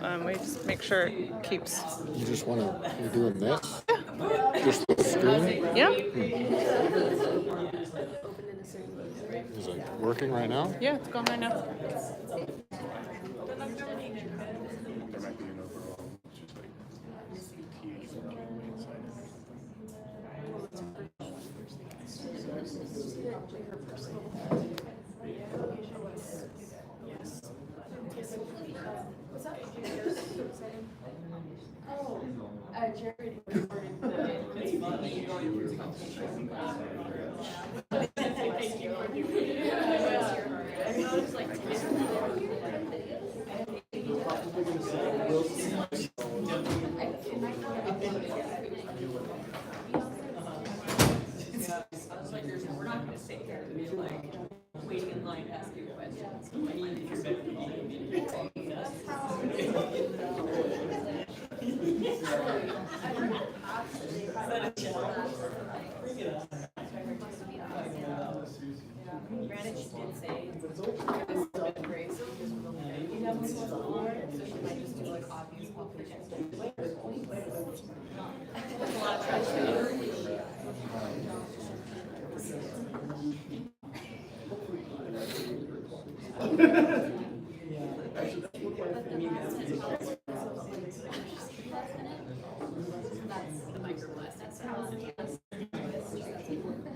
We just make sure it keeps. You just want to, you're doing this? Just the screen? Yeah. Is it working right now? Yeah, it's going right now. Jared. We're not going to sit here and be like waiting in line to ask you questions. I need to hear better. Granted, she did say it was a bit of grace because you have this one on, so she might just do like copies of the text. The microplastics.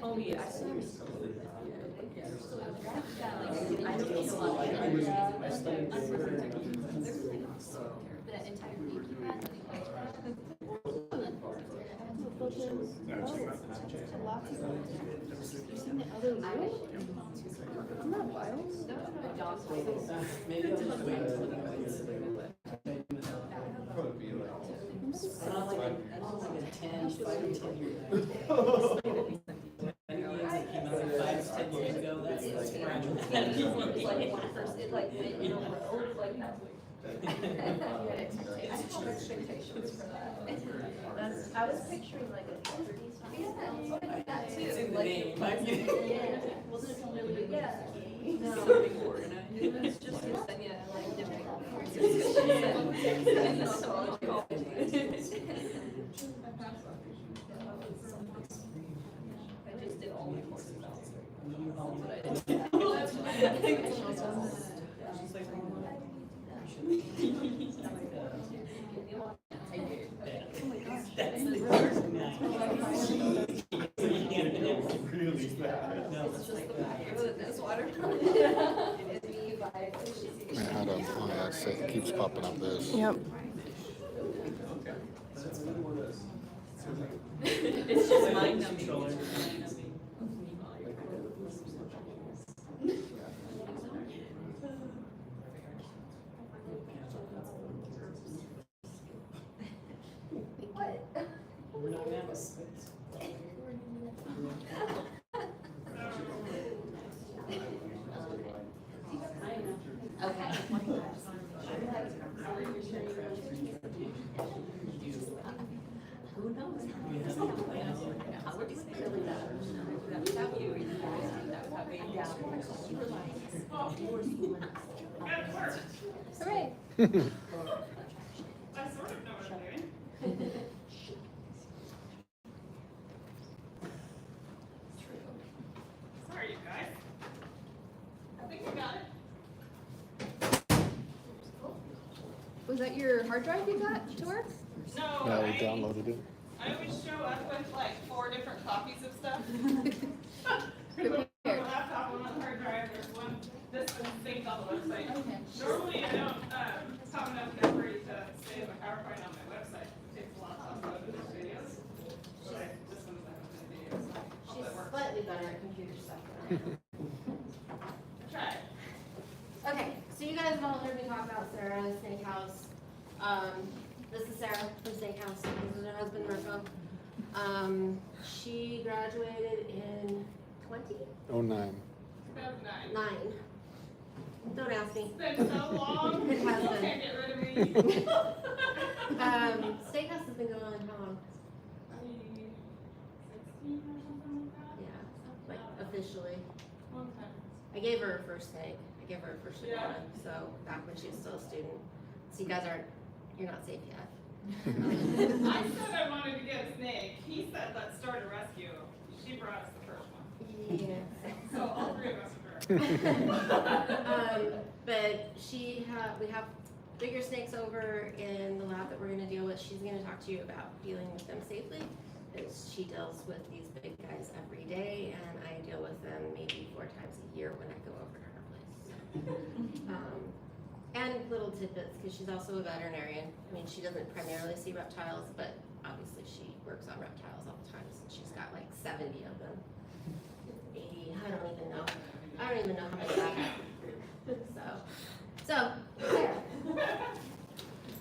Oh yeah, I see. I don't need a lot of The entire week you had. Maybe I'll just wait until the quiz. Sounds like a 10, 5 or 10 year. Came out like 5 to 10 years ago. That's gradual. It like you know like that. I had expectations for that. I was picturing like a 30s. Yeah, that too. It's in the Like, name. wasn't it really? Yeah. No. Something organized. It was just yeah, like different. I just did all the courses. But I didn't. How to, oh yeah, it keeps popping up this. Yep. It's just mind numbing. We're not nervous. Okay. Who knows? Hooray! Hmm. I sort of know what I'm doing. Sorry, you guys. I think we got it. Was that your hard drive you got to work? No, Yeah, we downloaded it. I always show up with like 4 different copies of stuff. There's one on the laptop, one on the hard drive, there's one, this one's synced on the website. Okay. Normally I don't have enough memory to save a PowerPoint on my website. It takes a lot to upload those videos. So this one's not the videos. Hope She's it works. slightly better at computer stuff. Try. Okay, so you guys have all heard me talk about Sarah's Steakhouse. This is Sarah from Steakhouse. This is her husband, Mirko. She graduated in 20? 09. 2009. Don't ask me. It's been so long. It has People been. can't get rid of me. Steakhouse has been going on how long? 16 or something like that. Yeah, like officially. Long time. I gave her her first steak. I gave her her first Yeah. chicken, so back when she was still a student. So you guys you're not safe yet. I said I wanted to get a snake. He said, let's start a rescue. She brought us the first one. Yeah. So all three of us are direct. But we have bigger snakes over in the lab that we're gonna deal with. She's gonna talk to you about dealing with them safely. She deals with these big guys every day, and I deal with them maybe 4 times a year when I go over to her place. And little tidbits, because she's also a veterinarian. I mean, she doesn't primarily see reptiles, but obviously she works on reptiles all the time, since she's got like 70 of them. 80, I don't even know how many I have. So, Sarah.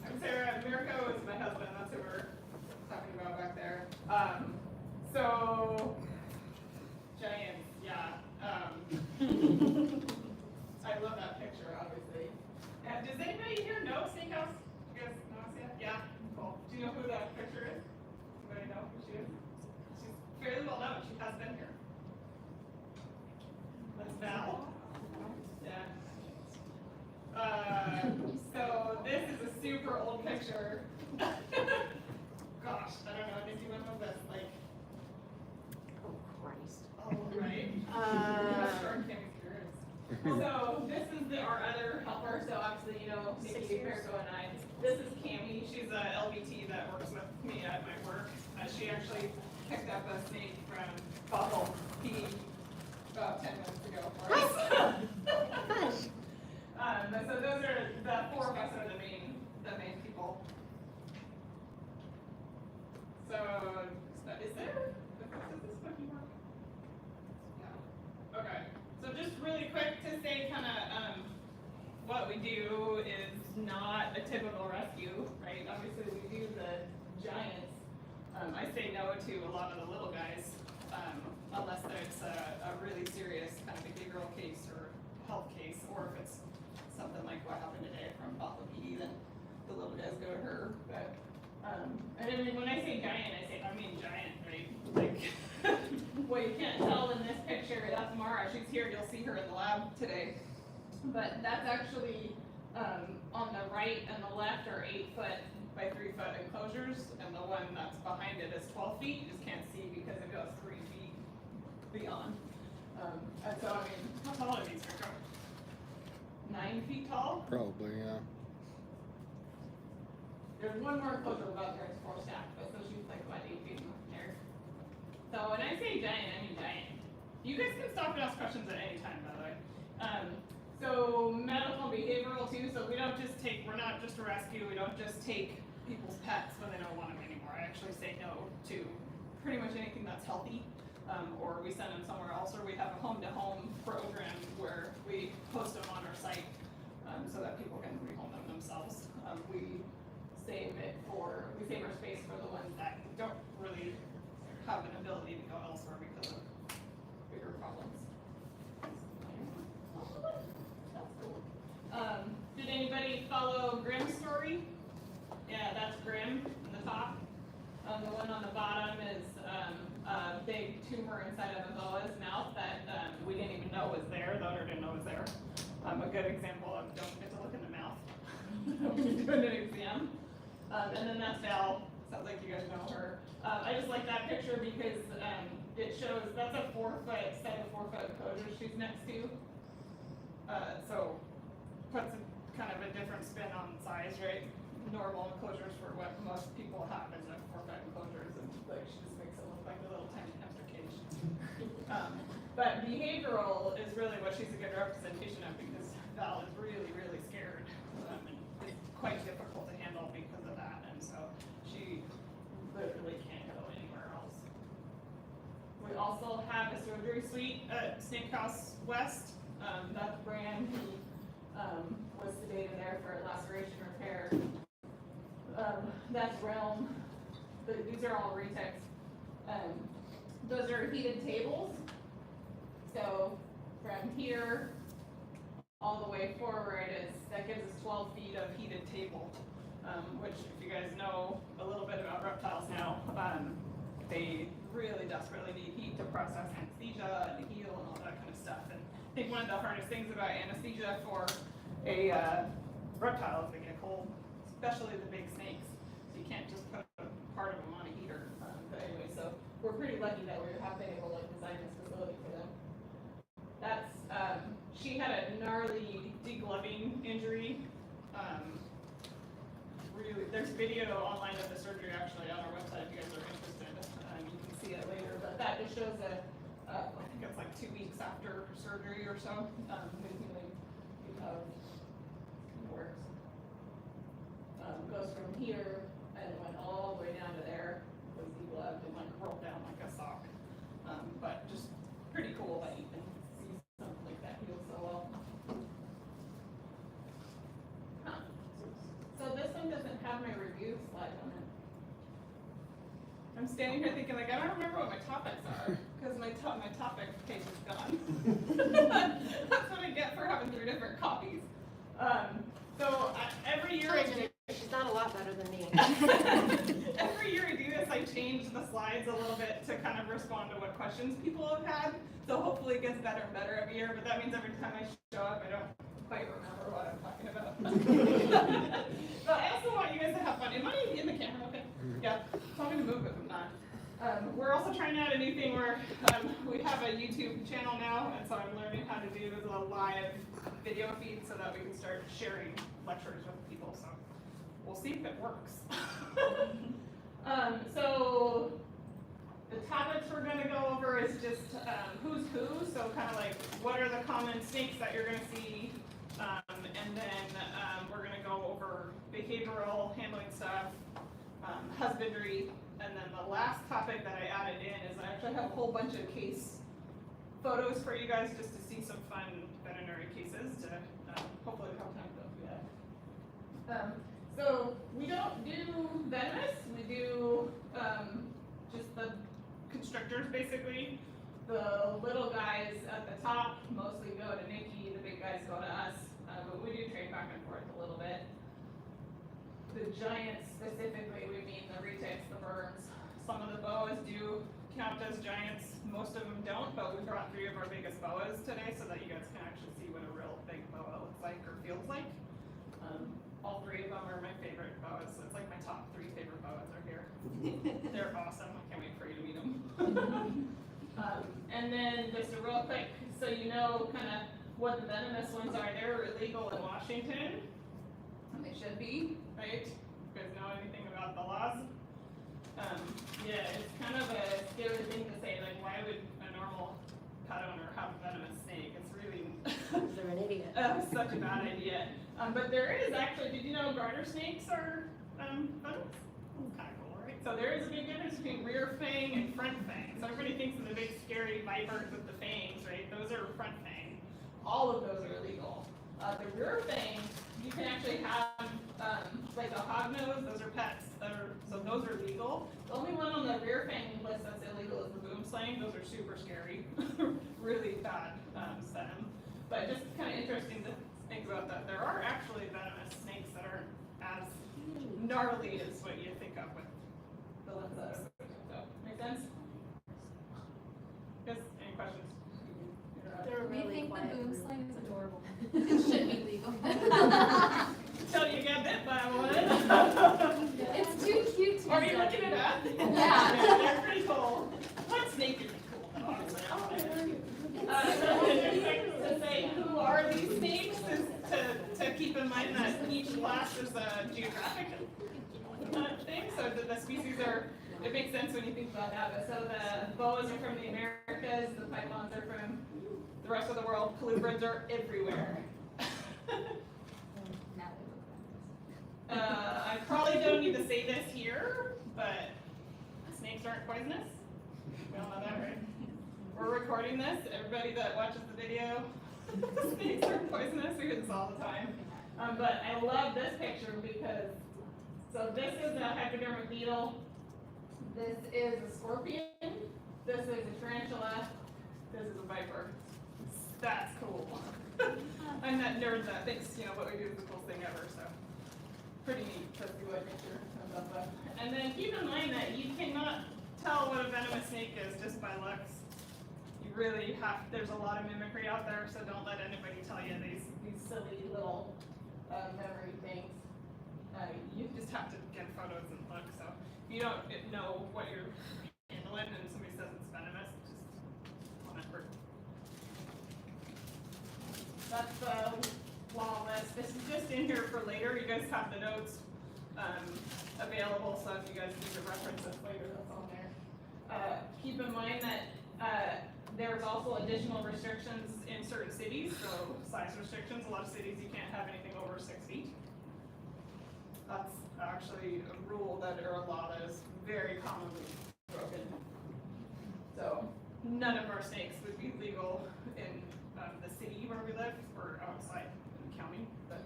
I'm Sarah. Mirko is my husband. That's who we're talking about back there. So, Giants, yeah. I love that picture, obviously. Does anybody here know Steakhouse? You guys know us yet? Yeah? Cool. Do you know who that picture is? Anybody know who she is? She's fairly well known. She has been here. That's Val. Yeah. So this is a super old picture. Gosh, I don't know. Does anyone know this? Like, Oh, Christ. oh, right. So this is our other helper. So obviously, you know, Nikki, Mirko, and I. This is Cammie. She's a LBT that works with me at my work. She actually picked up a snake from Buffalo P about 10 minutes ago for us. So those are the 4 of us are the main people. So is there? Does this fucking work? Yeah. Okay. So just really quick to say kind of what we do is not a typical rescue, right? Obviously we do the giants. I say no to a lot of the little guys unless there's a really serious kind of behavioral case or health case, or if it's something like what happened today from Buffalo PD, then the little guys go to her. But and then when I say giant, I mean giant, right? Like, well, you can't tell in this picture, that's Mara. She's here. You'll see her in the lab today. But that's actually on the right and the left are 8-foot by 3-foot enclosures, and the one that's behind it is 12 feet. You just can't see because it goes 3 feet beyond. And so, I mean, how tall are these? 9 feet tall? Probably, yeah. There's one more enclosure about there, it's 4 stacked, but so she's like about 8 feet in there. So when I say giant, I mean giant. You guys can stop and ask questions at any time, by the way. So medical behavioral too, so we're not just a rescue, we don't just take people's pets when they don't want them anymore. I actually say no to pretty much anything that's healthy, or we send them somewhere else, or we have a home-to-home program where we post them on our site so that people can rehome them themselves. We save our space for the ones that don't really have an ability to go elsewhere because of bigger problems. That's cool. Did anybody follow Grimm's story? Yeah, that's Grimm on the top. The one on the bottom is a big tumor inside of a boa's mouth that we didn't even know was there. The owner didn't know was there. A good example of don't get to look in the mouth when you're doing an exam. And then that's Val. Sounds like you guys know her. I just like that picture because it shows that's a 4-foot set of 4-foot enclosures she's next to. So puts kind of a different spin on size, right? Normal enclosures for what most people have is a 4-foot enclosures, and like she just makes it look like a little tiny hamster cage. But behavioral is really what she's a good representation of because Val is really, really scared. And it's quite difficult to handle because of that, and so she literally can't go anywhere else. We also have a surgery suite at Steakhouse West. That's Bran, who was sedated there for laceration repair. That's Realm. These are all retakes. Those are heated tables. So from here all the way forward that gives us 12 feet of heated table, which if you guys know a little bit about reptiles now, they really desperately need heat to process anesthesia and heal and all that kind of stuff. And I think one of the hardest things about anesthesia for a reptile is they get cold especially the big snakes. So you can't just put a part of them on a heater. But anyway, so we're pretty lucky that we have been able to design this facility for them. That's, she had a gnarly degloving injury. Really, there's video online of the surgery actually on our website if you guys are interested. You can see it later, but that just shows I think it's like 2 weeks after surgery or so, the healing of works. Goes from here and it went all the way down to there, was degloved and like rolled down like a sock. But just pretty cool that you can see something like that heal so well. So this one doesn't have my review slide on it. I'm standing here thinking like, I don't remember what my topics are, because my topic page is gone. That's what I get for having 3 different copies. Every year I do, She's not a lot better than me. every year I do this, I change the slides a little bit to kind of respond to what questions people have had. So hopefully it gets better and better every year, but that means every time I show up, I don't quite remember what I'm talking about. But I also want you guys to have fun. Am I in the camera okay? Yeah, tell me to move if I'm not. We're also trying out a new thing where we have a YouTube channel now, and so I'm learning how to do a live video feed so that we can start sharing lectures with people. So we'll see if it works. So the topics we're going to go over is just who's who, so kind of like what are the common snakes that you're going to see, and then we're going to go over behavioral handling stuff, husbandry, and then the last topic that I added in is I actually have a whole bunch of case photos for you guys just to see some fun veterinary cases to hopefully have time to go through that. So we don't do venomous, we do just the constrictors basically. The little guys at the top mostly go to Nikki, the big guys go to us, but we do trade back and forth a little bit. The giants specifically, we mean the retics, the burns. Some of the boas do count as giants, most of them don't, but we brought 3 of our biggest boas today so that you guys can actually see what a real big boa looks like or feels like. All 3 of them are my favorite boas, so it's like my top 3 favorite boas are here. They're awesome, I can't wait for you to meet them. And then just a real quick, so you know kind of what the venomous ones are, they're illegal in Washington. They should be, right? You guys know anything about the laws? Yeah, it's kind of a scary thing to say, like why would a normal pet owner have a venomous snake? It's really They're an idiot. such a bad idea. But there is actually, did you know garter snakes are venomous? That's kind of cool, right? So there is a big difference between rear fang and front fang. So everybody thinks of the big scary vipers with the fangs, right? Those are front fang. All of those are illegal. The rear fang, you can actually have like a hognose, those are pets, so those are legal. The only one on the rear fang list that's illegal is the boom slang. Those are super scary, really bad venom. But just kind of interesting to think about that. There are actually venomous snakes that aren't as gnarly as what you think of with the ones that are. So, make sense? Yes, any questions? They're We really think the quiet boom group. slang is adorable. It should be legal. Until you get bit by one. It's too cute to Are be you said. looking it up? Yeah. They're pretty cool. What snake is cool? Honestly, to say who are these snakes is to keep in mind that each class is a geographic thing. So the species are, it makes sense when you think about that. But so the boas are from the Americas, the pythons are from the rest of the world, colubrids are everywhere. I probably don't need to say this here, but snakes aren't poisonous. We all know that, right? We're recording this. Everybody that watches the video, snakes are poisonous. We hear this all the time. But I love this picture because, so this is a hypodermic needle. This is a scorpion. This is a tarantula. This is a viper. That's cool. I'm that nerd that thinks, what we do is the coolest thing ever, so. Pretty neat to see what picture comes up. And then keep in mind that you cannot tell what a venomous snake is just by looks. You really have, there's a lot of mimicry out there, so don't let anybody tell you these silly little memory things. You just have to get photos and look, so if you don't know what you're handling and somebody says it's venomous, just on effort. That's the law list. This is just in here for later. You guys have the notes available, so if you guys need to reference this later, that's on there. Keep in mind that there's also additional restrictions in certain cities, so size restrictions. A lot of cities you can't have anything over 6 feet. That's actually a rule that, or a law that is very commonly broken. So none of our snakes would be legal in the city where we live or outside in the county, but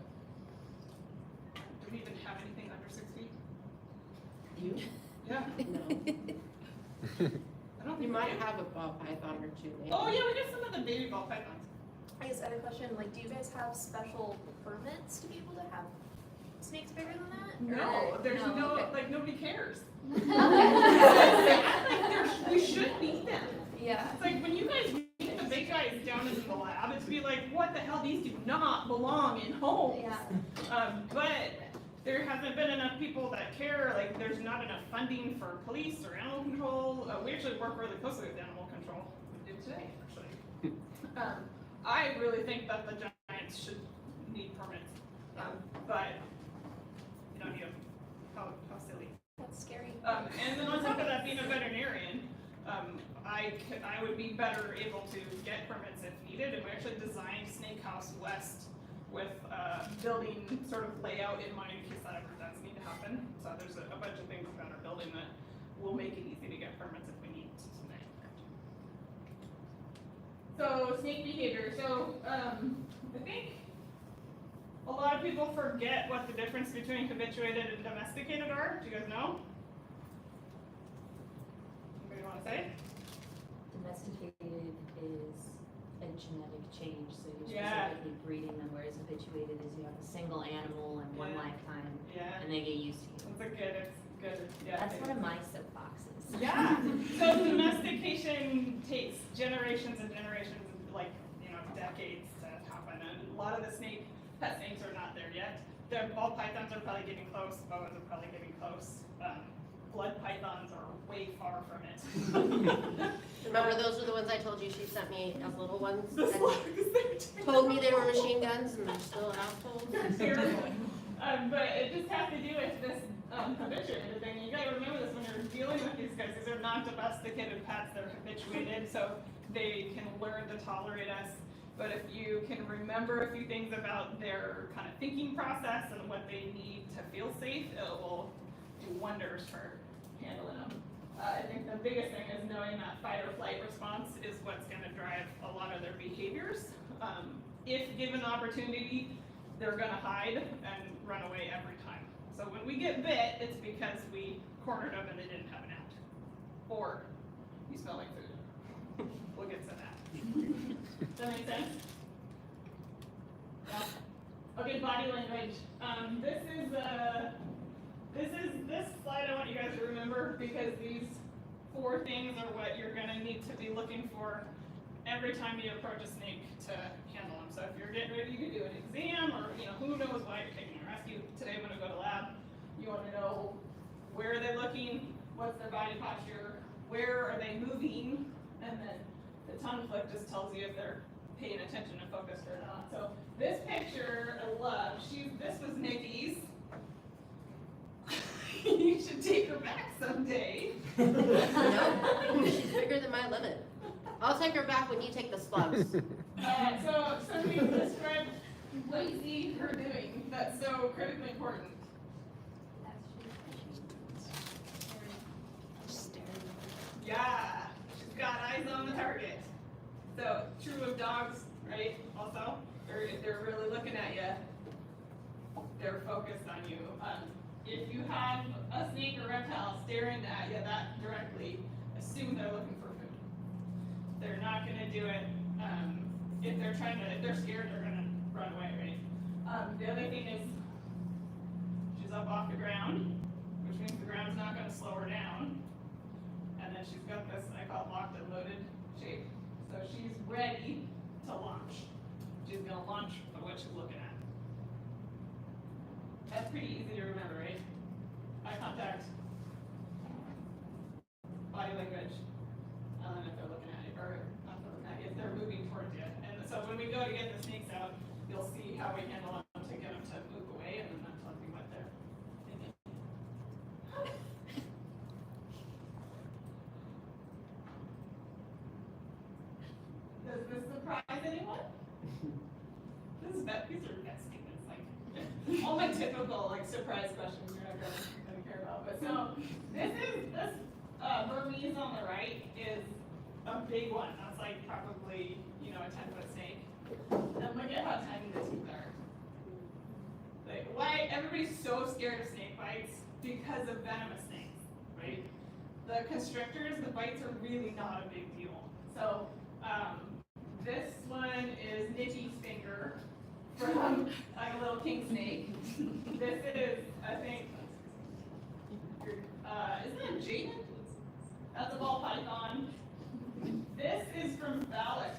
do we even have anything under 6 feet? You? Yeah. No. I don't You think might we do. have a ball python or two, maybe. Oh yeah, we got some of the baby ball pythons. I guess I had a question, like, do you guys have special permits to be able to have snakes bigger than that? No, Or- there's no, okay. like, nobody cares. Okay. We should beat them. Yeah. It's like when you guys meet the big guys down in the lab, it's be like, what the hell, these do not belong in homes. Yeah. But there hasn't been enough people that care, like there's not enough funding for police or animal control. We actually work really closely with animal control. We did today, actually. I really think that the Giants should need permits, but you don't need them. How silly. That's scary. And then on top of that, being a veterinarian, I would be better able to get permits if needed, and we actually designed Snake House West with building sort of layout in mind in case that ever does need to happen. So there's a bunch of things about our building that will make it easy to get permits if we need to tonight. So snake behavior. So I think a lot of people forget what the difference between habituated and domesticated are. Do you guys know? Anybody want to say? Domesticated is a genetic change, so you're Yeah. specifically breeding them, whereas habituated is you have a single animal in one Yeah. lifetime Yeah. and they get used to you. It's good. Yeah. That's one of my soapboxes. Yeah. So domestication takes generations and generations, like, decades to happen, and a lot of the pet snakes are not there yet. The ball pythons are probably getting close, boas are probably getting close. Blood pythons are way far from it. Remember, those are the ones I told you she sent me as little ones? The and slugs, they're told me they were machine guns and they're still assholes. terrible. But it just has to do with this habituated thing. You gotta remember this when you're dealing with these guys. These are not domesticated pets, they're habituated, so they can learn to tolerate us. But if you can remember a few things about their kind of thinking process and what they need to feel safe, it will do wonders for handling them. I think the biggest thing is knowing that fight or flight response is what's going to drive a lot of their behaviors. If given the opportunity, they're going to hide and run away every time. So when we get bit, it's because we cornered them and they didn't have an out. Or you smell like food. We'll get to that. Does that make sense? Yeah. Okay, body language. This slide I want you guys to remember because these 4 things are what you're gonna need to be looking for every time you approach a snake to handle them. So if you're getting ready to do an exam or who knows why you're taking a rescue today when we go to lab, you wanna know where are they looking, what's their body posture, where are they moving, and then the tongue flick just tells you if they're paying attention and focused or not. So this picture, I love. This was Nikki's. You should take her back someday. Nope, she's bigger than my limit. I'll take her back when you take the slugs. So somebody describe what you see her doing that's so critically important. Yeah, she's got eyes on the target. So true of dogs, right? Also, if they're really looking at you, they're focused on you. If you have a snake or reptile staring at you that directly, assume they're looking for food. They're not going to do it. If they're scared, they're going to run away, right? The other thing is, she's up off the ground, which means the ground's not going to slow her down. And then she's got this, I call it locked and loaded shape. So she's ready to launch. She's going to launch for what she's looking at. That's pretty easy to remember, right? Eye contact, body language, and then if they're looking at you, or not looking at you, if they're moving towards you. And so when we go to get the snakes out, you'll see how we handle them to get them to move away, and then that tells you what they're thinking. Does this surprise anyone? These are best statements, like all my typical like surprise questions you're not gonna care about. But so this Burmese on the right is a big one. That's like probably, you know, a 10-foot snake. And look at how tiny the teeth are. Like why everybody's so scared of snake bites? Because of venomous snakes, right? The constrictors, the bites are really not a big deal. So this one is Nikki's finger from like a little king snake. This is, I think, isn't it Jaden? That's a ball python. This is from Valak.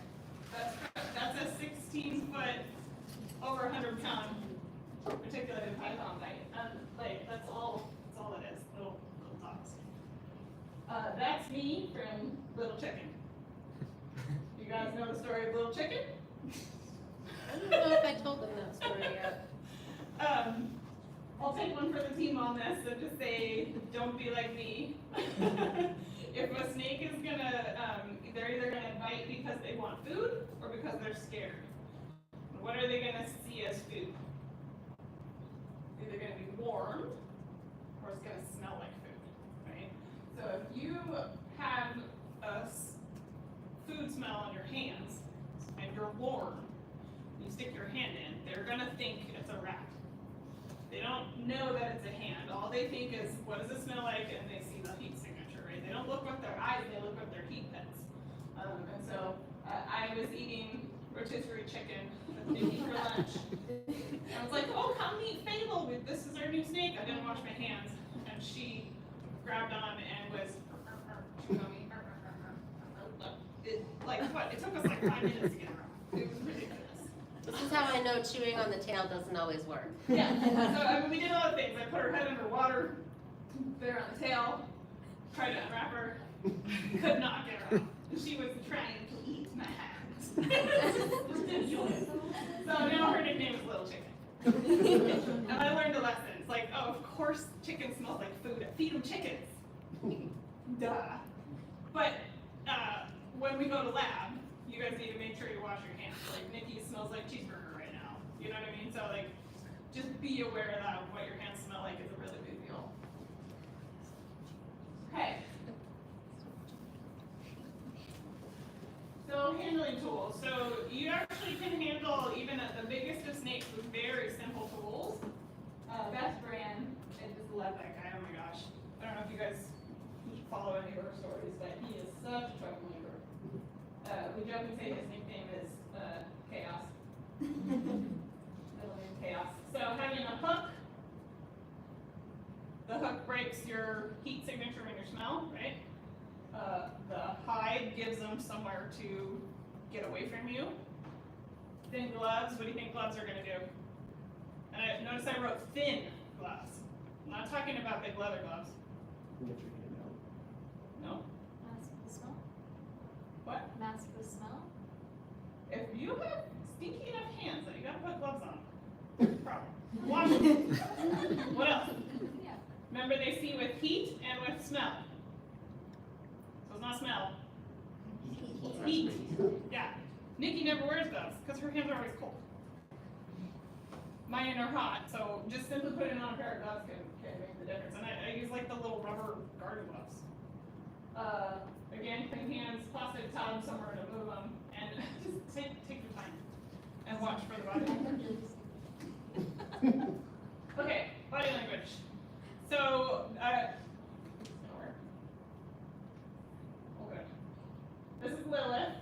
That's a 16-foot, over 100-pound reticulated python bite. Like that's all it is. Little dots. That's me from Little Chicken. You guys know the story of Little Chicken? I don't know if I told them that story yet. I'll take one for the team on this and just say, don't be like me. If a snake is gonna, they're either gonna bite because they want food or because they're scared. What are they gonna see as food? It's either gonna be warm or it's gonna smell like food, right? So if you have a food smell on your hands and you're warm, you stick your hand in, they're gonna think it's a rat. They don't know that it's a hand. All they think is, what does it smell like? And they see the heat signature, right? They don't look with their eyes, they look with their heat pens. And so I was eating rotisserie chicken with Nikki for lunch. I was like, oh, come meet Fable. This is our new snake. I didn't wash my hands. And she grabbed on and was, she was on me. It took us like 5 minutes to get her off. It was ridiculous. This is how I know chewing on the tail doesn't always work. Yeah, so I mean, we did a lot of things. I put her head under water, put her on the tail, tried to unwrap her, could not get her off. She was trying to eat my hands. So now her nickname is Little Chicken. And I learned a lesson. It's like, oh, of course chicken smells like food. I feed them chickens. Duh. But when we go to lab, you guys need to make sure you wash your hands. Like Nikki smells like cheeseburger right now. You know what I mean? So like, just be aware that what your hands smell like is a really big deal. Okay. So handling tools. So you actually can handle even the biggest of snakes with very simple tools. Best brand, and just love that guy. Oh my gosh. I don't know if you guys follow any of her stories, but he is such a troublemaker. We joke and say his nickname is Chaos. Middle name Chaos. So having a hook, the hook breaks your heat signature and your smell, right? The hide gives them somewhere to get away from you. Thin gloves, what do you think gloves are gonna do? And I notice I wrote thin gloves. I'm not talking about big leather gloves. No? Mask the smell? What? Mask the smell? If you have stinky enough hands that you gotta put gloves on, there's a problem. Wash them. What else? Yeah. Remember, they see with heat and with smell. So it's not smell. Heat. Yeah. Nikki never wears those because her hands are always cold. Mine are hot, so just simply putting on a pair of gloves can make the difference. And I use like the little rubber garden gloves. Again, clean hands, plastic towel somewhere to move them, and just take your time and watch for the body language. Okay, body language. So, this is Lilith.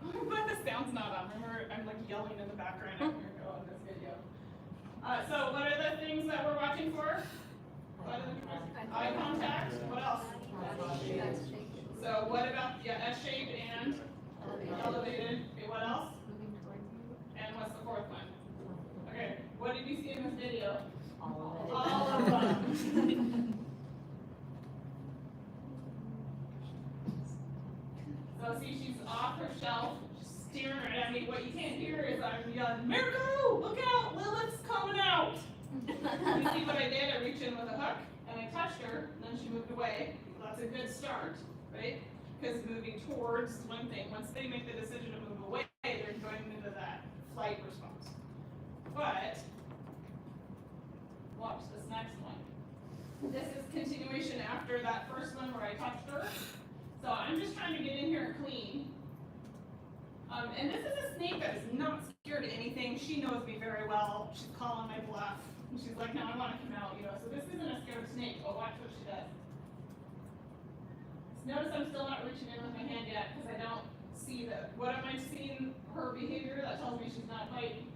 But the sound's not on. Remember, I'm like yelling in the background after you go on this video. So what are the things that we're watching for? Eye contact. What else? So what about S-shaped and elevated? Okay, what else? Moving towards you. And what's the fourth one? Okay, what did you see in this video? So see, she's off her shelf, just staring right at me. What you can't hear is I'm yelling, Miracle, look out, Lilith's coming out. You see what I did? I reached in with a hook, and I touched her, and then she moved away. That's a good start, right? Because moving towards one thing, once they make the decision to move away, they're going into that flight response. But, watch this next one. This is continuation after that first one where I touched her. So I'm just trying to get in here and clean. And this is a snake that is not scared of anything. She knows me very well. She's calling my bluff. And she's like, no, I want to come out, So this isn't a scared snake. Oh, watch what she does. Notice I'm still not reaching in with my hand yet because I don't see that. What am I seeing her behavior that tells me she's not biting?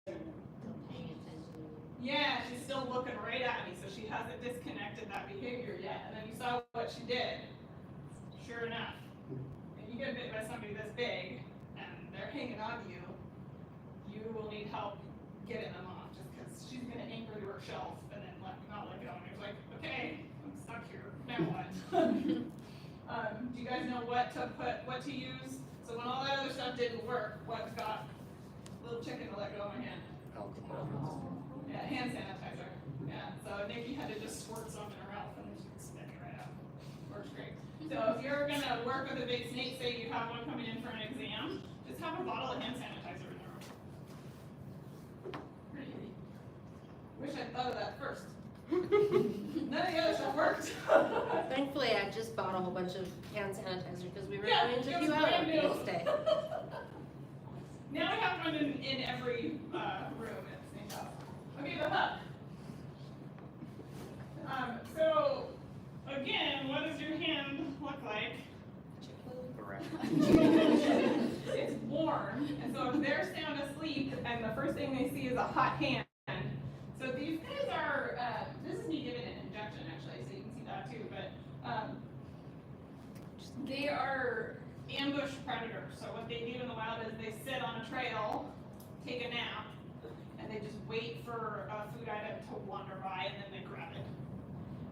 Paying attention. Yeah, she's still looking right at me, so she hasn't disconnected that behavior yet. And then you saw what she did. Sure enough, if you get bit by somebody this big and they're hanging on to you, you will need help getting them off just because she's going to anchor to her shelf and then not let go. And you're like, okay, I'm stuck here. Now what? Do you guys know what to use? So when all that other stuff didn't work, what got little chicken to let go of my hand? Alcohol. Yeah, hand sanitizer. Yeah, so Nikki had to just squirt some in her mouth and then she could spit it right out. Works great. So if you're gonna work with a big snake, say you have one coming in for an exam, just have a bottle of hand sanitizer in there. Pretty easy. Wish I'd thought of that first. None of the other stuff worked. Thankfully, I just bought a whole bunch of hand sanitizer because we were Yeah, going to it do was brand out new. today. Now I have one in every room at the snake house. Okay, the hook. So again, what does your hand look like? It's warm, and so if they're sound asleep and the first thing they see is a hot hand, so these guys are, this is me giving an injection actually, so you can see that too, but they are ambush predators. So what they do in the wild is they sit on a trail, take a nap, and they just wait for a food item to wander by and then they grab it.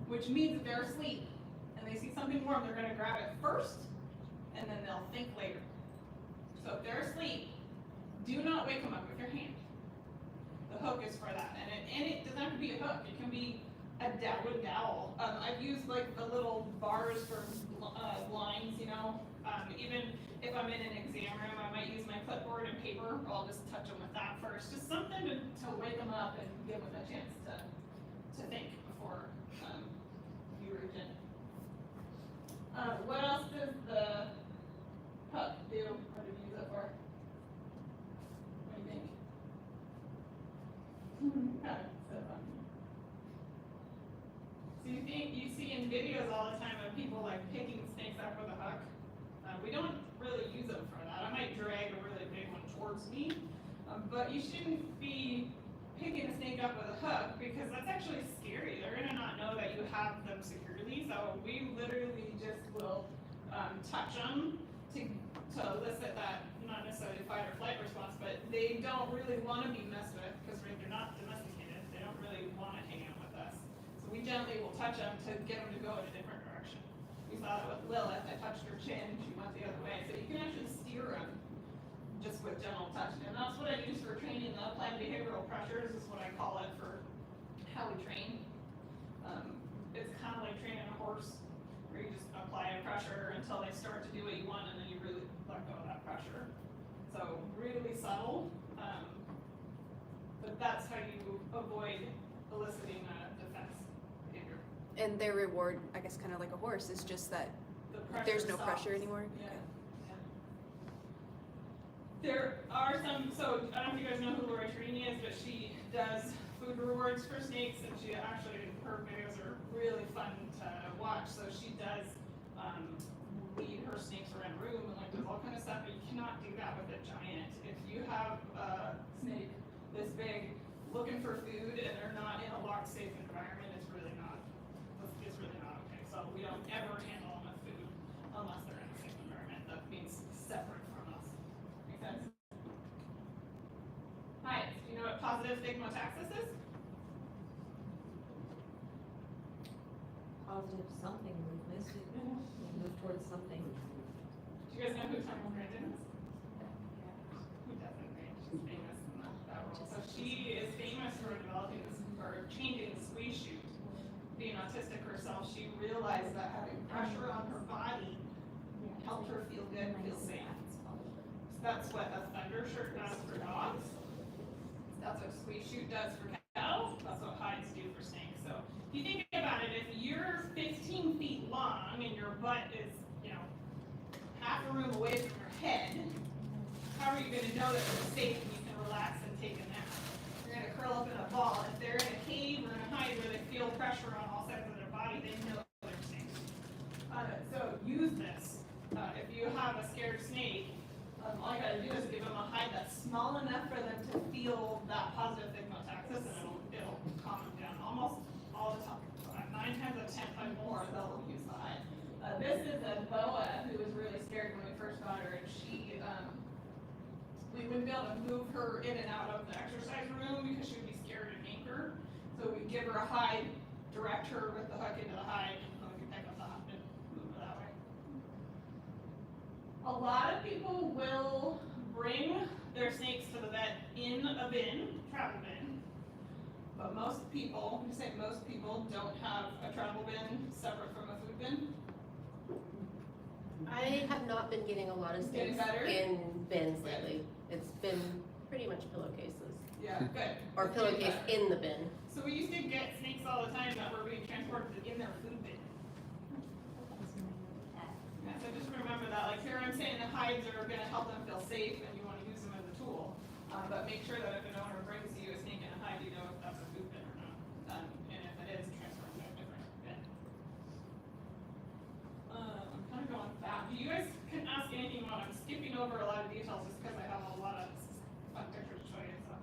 Which means if they're asleep and they see something warm, they're gonna grab it first and then they'll think later. So if they're asleep, do not wake them up with your hand. The hook is for that. And it doesn't have to be a hook, it can be a wooden dowel. I've used like the little bars for blinds, even if I'm in an exam room, I might use my clipboard and paper, or I'll just touch them with that first. Just something to wake them up and give them a chance to think before you reach in. What else does the hook do? What do you use it for? What do you think? So fun. So you see in videos all the time of people like picking snakes up with a hook. We don't really use them for that. I might drag a really big one towards me, but you shouldn't be picking a snake up with a hook because that's actually scary. They're gonna not know that you have them securely. So we literally just will touch them to elicit that, not necessarily fight or flight response, but they don't really want to be messed with because they're not domesticated. They don't really want to hang out with us. So we gently will touch them to get them to go in a different direction. We saw that with Lilith. I touched her chin, she went the other way. So you can actually steer them just with gentle touch. And that's what I use for training the applied behavioral pressures, is what I call it for how we train. It's kind of like training a horse, where you just apply a pressure until they start to do what you want, and then you really let go of that pressure. So really subtle, but that's how you avoid eliciting a defense behavior. And their reward, I guess kind of like a horse, is just that The pressure there's no stops. pressure anymore? Yeah. Yeah. There are some, so I don't know if you guys know who Lori Trini is, but she does food rewards for snakes, and she actually, her videos are really fun to watch. So she does lead her snakes around the room and like does all kind of stuff, but you cannot do that with a giant. If you have a snake this big looking for food and they're not in a locked, safe environment, it's really not okay. So we don't ever handle them with food unless they're in a safe environment that means separate from us. Make sense? Hi, do you know what positive stigmataxis is? positive something, we've missed it, we moved towards something. Do you guys know who Tanya Brandon is? Who doesn't, right? She's famous in that world. So she is famous for developing this, or changing the squeeze chute. Being autistic herself, she realized that having pressure on her body helped her feel good and feel safe. So that's what a thunder shirt does for dogs. That's what squeeze chute does for cattle. That's what hides do for snakes. So if you think about it, if you're 15 feet long and your butt is, half a room away from your head, how are you going to know that you're safe and you can relax and take a nap? You're going to curl up in a ball. If they're in a cave or in a hide where they feel pressure on all sides of their body, they know they're safe. So use this. If you have a scared snake, all you gotta do is give them a hide that's small enough for them to feel that positive thigmotaxis, and it'll calm them down almost all the time. 9 times out of 10 times more, they'll use the hide. This is a boa who was really scared when we first got her, and she, we wouldn't be able to move her in and out of the exercise room because she would be scared and anchor. So we'd give her a hide, direct her with the hook into the hide, and we could pick up the hide and move her that way. A lot of people will bring their snakes to the vet in a bin, travel bin. But most people, we say most people, don't have a travel bin separate from a food bin. I have not been getting a lot of Getting snakes better? in bins lately. It's been pretty much pillowcases. Yeah, good. Or It's getting pillowcase better. in the bin. So we used to get snakes all the time that were being transported in their food bin. Yeah, so just remember that, like here I'm saying the hides are gonna help them feel safe and you wanna use them as a tool. But make sure that if an owner brings you a snake in a hide, you know if that's a food bin or not. And if it is, transfer them to a different bin. I'm kind of going back. You guys can ask anything while I'm skipping over a lot of details just because I have a lot of fun pictures to show you. So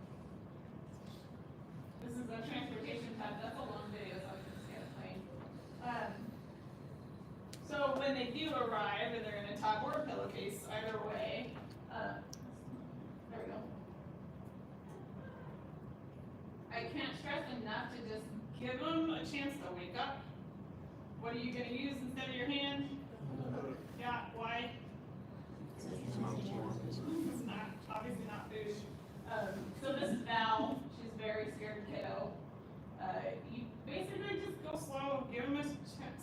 this is a transportation tab. That's a long video, so I can just get it playing. So when they do arrive and they're in a tub or a pillowcase, either way, there we go. I can't stress enough to just give them a chance to wake up. What are you going to use instead of your hand? Yeah, why? It's not, obviously not food. So this is Val. She's very scared kiddo. You basically just go slow, give them a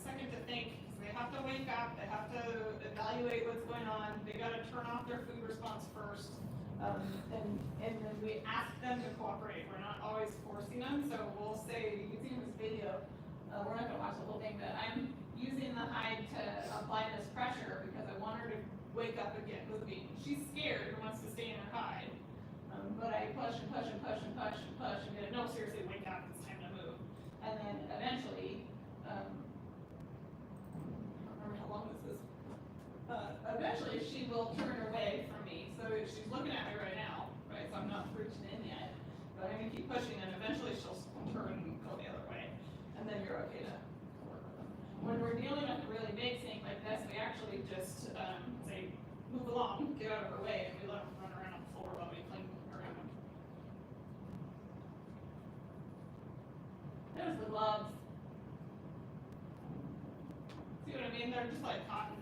second to think. They have to wake up, they have to evaluate what's going on, they gotta turn off their food response first. And then we ask them to cooperate. We're not always forcing them, so we'll say, you can see in this video, we're not gonna watch the whole thing, but I'm using the hide to apply this pressure because I want her to wake up and get moving. She's scared and wants to stay in her hide. But I push and push and push and push and push and get, no, seriously, wake up, it's time to move. And then eventually, I don't remember how long this is. Eventually she will turn away from me. So she's looking at me right now, right? So I'm not reaching in yet. But I'm gonna keep pushing and eventually she'll turn and go the other way. And then you're okay to work with them. When we're dealing with a really big snake like this, we actually just say, move along, get out of her way, and we let them run around on the floor while we clean around them. There's the gloves. See what I mean? They're just like cotton,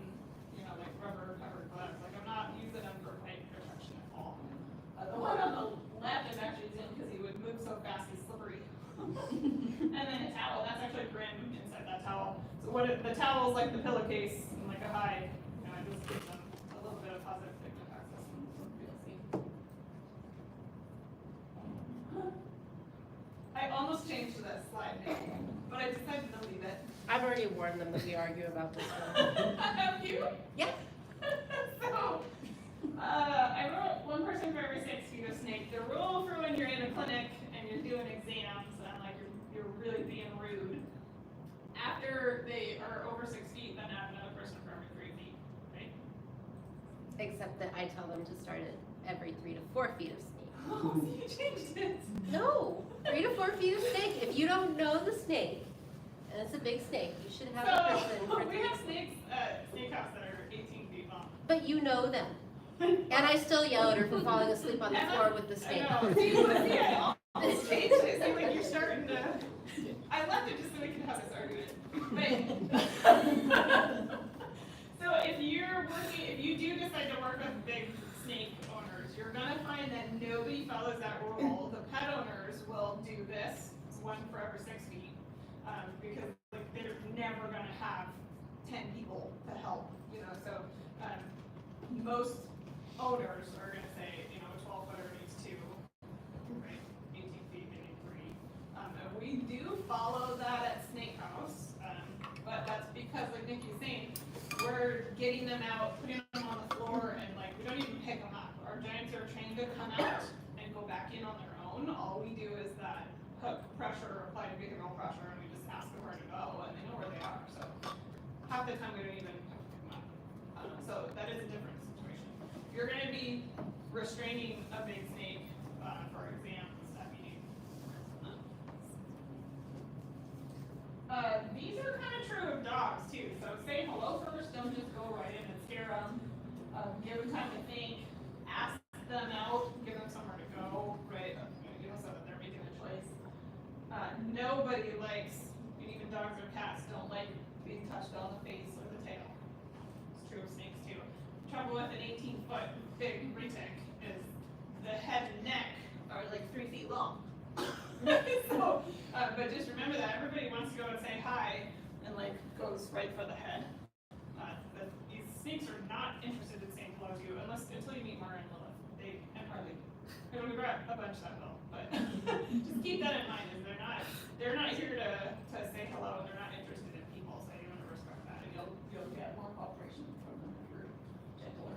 like rubber covered gloves. Like I'm not using them for bite protection at all. The one on the left is actually Zim because he would move so fast he's slippery. And then a towel, that's actually Grim inside that towel. So the towel is like the pillowcase and like a hide. I just give them a little bit of positive thigmotaxis and you'll see. I almost changed this slide name, but I decided to leave it. I've already warned them that we argue about this one. Have you? Yeah. So, I wrote 1 person for every 6 feet of snake. The rule for when you're in a clinic and you're doing exams and like you're really being rude, after they are over 6 feet, then add another person for every 3 feet, right? Except that I tell them to start at every 3 to 4 feet of snake. Oh, so you changed it. No, 3 to 4 feet of snake. If you don't know the snake, and it's a big snake, you should have a person for We 3 have snakes at Snake House that are 18 feet long. But you know them. And I still yell at her for falling asleep on the floor with the snake. I know. See, I almost changed it. It seems like you're starting to. I left it just so we could have this argument. But then nobody follows that rule, the pet owners will do this, it's 1 for every 6 feet. Because like they're never gonna have 10 people to help, you know, so, most owners are gonna say, you know, a 12-footer needs 2, right, 18 feet, maybe 3. And we do follow that at Snake House, but that's because, like Nikki's saying, we're getting them out, putting them on the floor, and like, we don't even pick them up. Our Giants are trained to come out and go back in on their own. All we do is that hook pressure, apply behavioral pressure, and we just ask them where to go, and they know where they are, so half the time we don't even have to pick them up. So that is a different situation. You're gonna be restraining a big snake, for exams at meetings. These are kind of true of dogs too, so say hello first, don't just go right in and scare them. Give them time to think, ask them out, give them somewhere to go, right, you know, so that they're making a choice. Nobody likes, and even dogs or cats don't like being touched on the face or the tail. It's true of snakes too. Trouble with an 18-foot big retic is the head and neck are like 3 feet long. So, but just remember that everybody wants to go and say hi and like goes right for the head. These snakes are not interested in saying hello to you until you meet Mara and Lilith. And Harley. And we brought a bunch that will, but just keep that in mind. Is they're not here to say hello, and they're not interested in people. So you want to respect that, and you'll get more cooperation from them if you're gentler.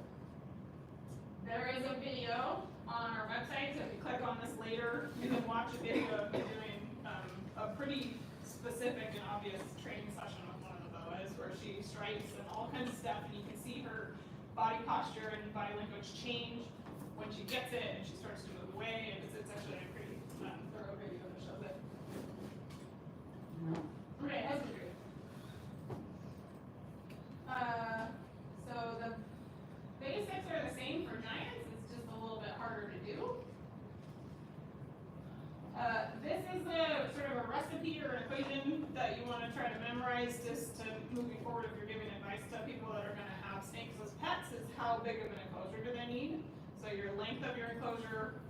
There is a video on our website, so if you click on this later, you can watch a video of me doing a pretty specific and obvious training session with one of the boas where she strikes and all kinds of stuff, and you can see her body posture and body language change when she gets it and she starts to move away, and it's actually a pretty thorough video that shows it. Okay, husbandry. So the basics are the same for Giants, it's just a little bit harder to do. This is a sort of a recipe or equation that you want to try to memorize just to moving forward if you're giving advice to people that are going to have snakes as pets is how big of an enclosure do they need. So your length of your enclosure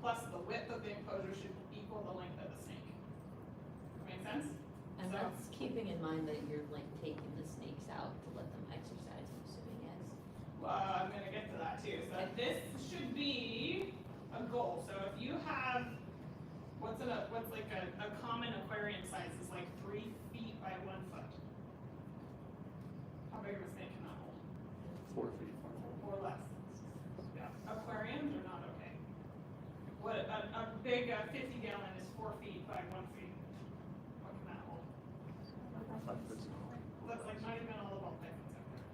plus the width of the enclosure should equal the length of the snake. Make sense? And that's keeping in mind that you're like taking the snakes out to let them exercise, I'm assuming, yes. Well, I'm going to get to that too. So this should be a goal. So if you have what's like a common aquarium size is like 3 feet by 1 foot. How big of a snake can that hold? 4 feet. Or less. Yeah. Aquariums are not okay. What a big 50 gallon is 4 feet by 1 feet. What can that hold? 5 foot. That's like not even all the ball pythons out there.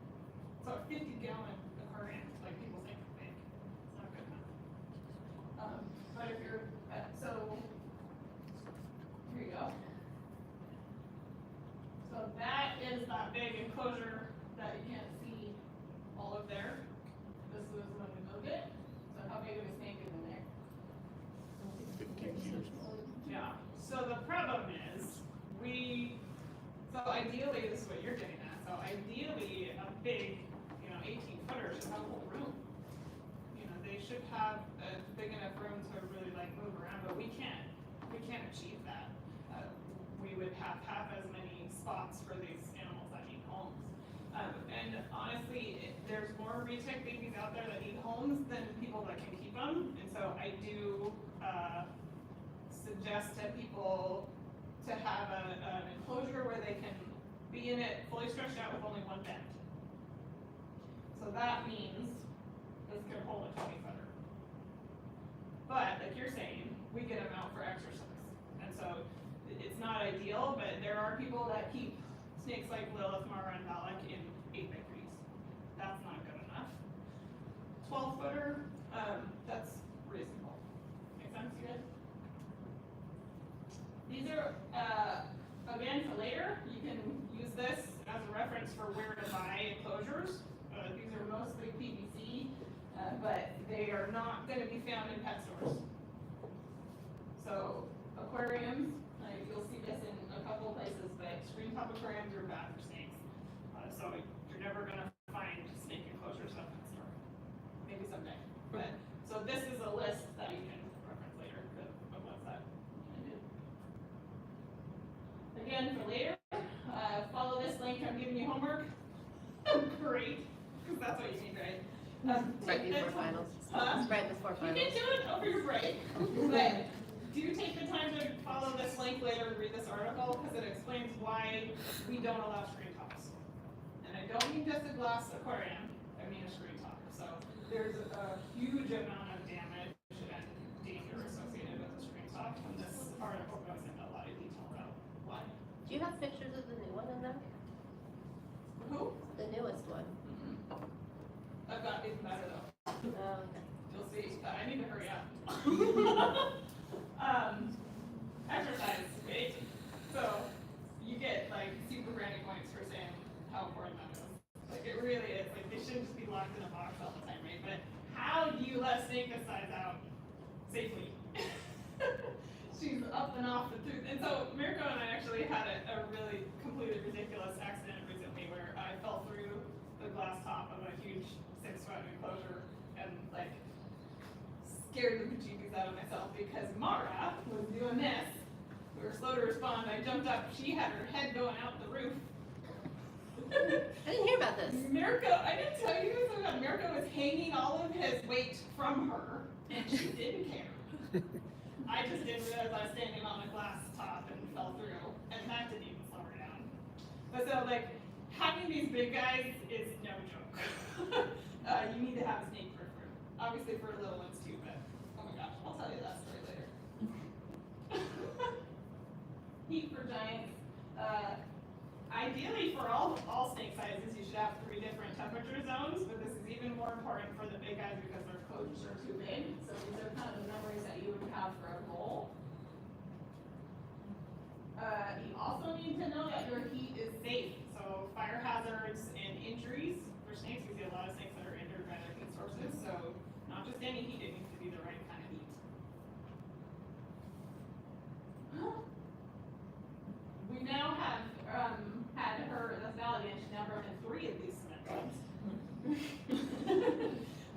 So a 50 gallon aquarium, like people think are big. It's not good enough. But if you're so here you go. So that is that big enclosure that you can't see all of there. This was when we moved it. So how big of a snake is in there? 15 meters. Yeah. So the problem is so ideally this is what you're getting at. So ideally a big, 18-footer should have a whole room. They should have a big enough room to really like move around, but we can't achieve that. We would have half as many spots for these animals that need homes. And honestly, there's more retic babies out there that need homes than people that can keep them. And so I do suggest to people to have an enclosure where they can be in it fully stretched out with only one vent. So that means this can hold a 20-footer. But like you're saying, we get them out for exercise. And so it's not ideal, but there are people that keep snakes like Lilith, Mara, and Valak in 8x3s. That's not good enough. 12-footer, that's reasonable. Make sense, you guys? These are, again, for later, you can use this as a reference for where to buy enclosures. These are mostly PVC, but they are not going to be found in pet stores. So aquariums, you'll see this in a couple places, but screen top aquariums are bad for snakes. So you're never going to find snake enclosures at a pet store. Maybe someday. But so this again for later. Follow this link, I'm giving you homework. Great, because that's what you need, right? Right before finals. Right before You finals. can do it over your break, but do take the time to follow this link later and read this article, because it explains why we don't allow screen tops. And I don't mean just a glass aquarium, I mean a screen top. So there's a huge amount of damage and danger associated with the screen top, and this article goes into a lot of detail about why. Do you have pictures of the new one in there? Who? The newest one. I've got even better though. Oh, okay. You'll see. I need to hurry up. Exercise, right? So you get like super brownie points for saying how important that is. Like it really is. Like they shouldn't just be locked in a box all the time, right? But how do you let snake this size out safely? She's up and off the tooth. And so Mirko and I actually had a really completely ridiculous accident recently where I fell through the glass top of a huge 6-foot enclosure and like scared the bejeebies out of myself because Mara was doing this. We were slow to respond. I jumped up. She had her head going out the roof. I didn't hear about this. Mirko, I didn't tell you this about Mirko was hanging all of his weight from her, and she didn't care. I just didn't realize I was standing on a glass top and fell through, and that didn't even slow her down. But so, like, having these big guys is no joke. You need to have a snake proof room. Obviously for little ones too, but oh my gosh, I'll tell you that story later. Heat for giants. Ideally for all snake sizes, you should have 3 different temperature zones, but this is even more important for the big guys because their closures are too big. So these are kind of the memories that you would have for a goal. You also need to know that your heat is safe. So fire hazards and injuries for snakes, we see a lot of snakes that are injured by their heat sources. So not just any heat, it needs to be the right kind of heat. We now have had her, that's valid, and she's now broken 3 of these cement tubs.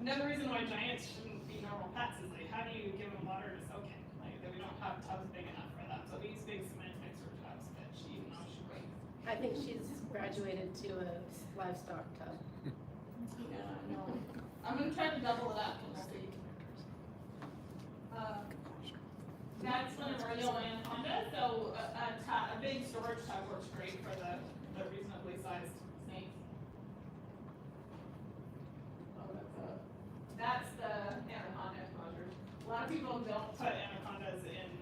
Another reason why giants shouldn't be normal pets is like, how do you give them water to soak in? Like, we don't have tubs big enough for them. So we use big cement mixer tubs that she weighs. I think she's graduated to a livestock tub. Yeah, I know. I'm gonna try to double it up and we'll see. That's one of our yellow anaconda, so a big storage tub works great for the reasonably sized snakes. Oh, that's the anaconda enclosures. A lot of people don't put anacondas in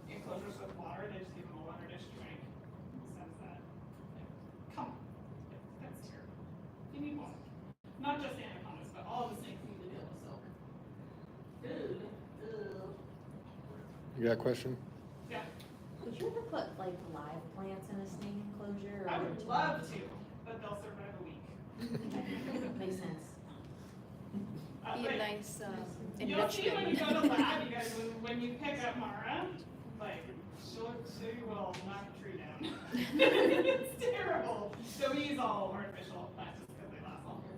enclosures with water, they just give them a water dish drink. Sense that. Like, come on, that's terrible. You need water. Not just anacondas, but all the snakes need to deal with silk. Food. You got a question? Yeah, Would you ever put like live plants in a snake enclosure? I or would would you- love to, but they'll survive a week. Makes sense. Be a Like, nice you'll see when you enrichment. go to lab, you guys, when you pick up Mara, like, she will knock a tree down. It's terrible. So we use all artificial plants just because they last longer.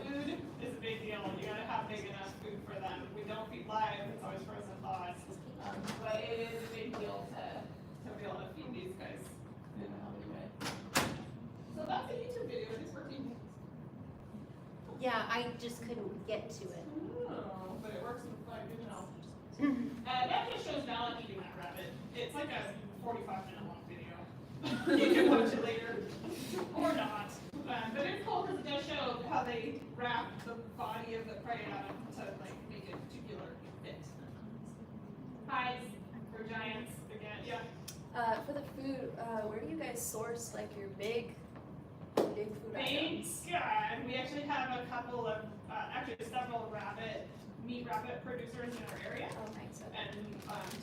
Food is a big deal. You gotta have big enough food for them. We don't feed live, it's always frozen thawed. But it is a big deal to be able to feed these guys in a healthy way. So that's a YouTube video, it's working. Yeah, I just couldn't get to it. Oh, but it works with like good enough. That just shows Val eating that rabbit. It's like a 45-minute long video. You can watch it later, or not. But it's cool because it does show how they wrap the body of the prey out to like make it tubular fit. Hides for giants again, yeah. For the food, where do you guys source like your big food items? Thanks God. We actually have a couple of, actually several meat rabbit producers in our area. Oh, nice. Okay. And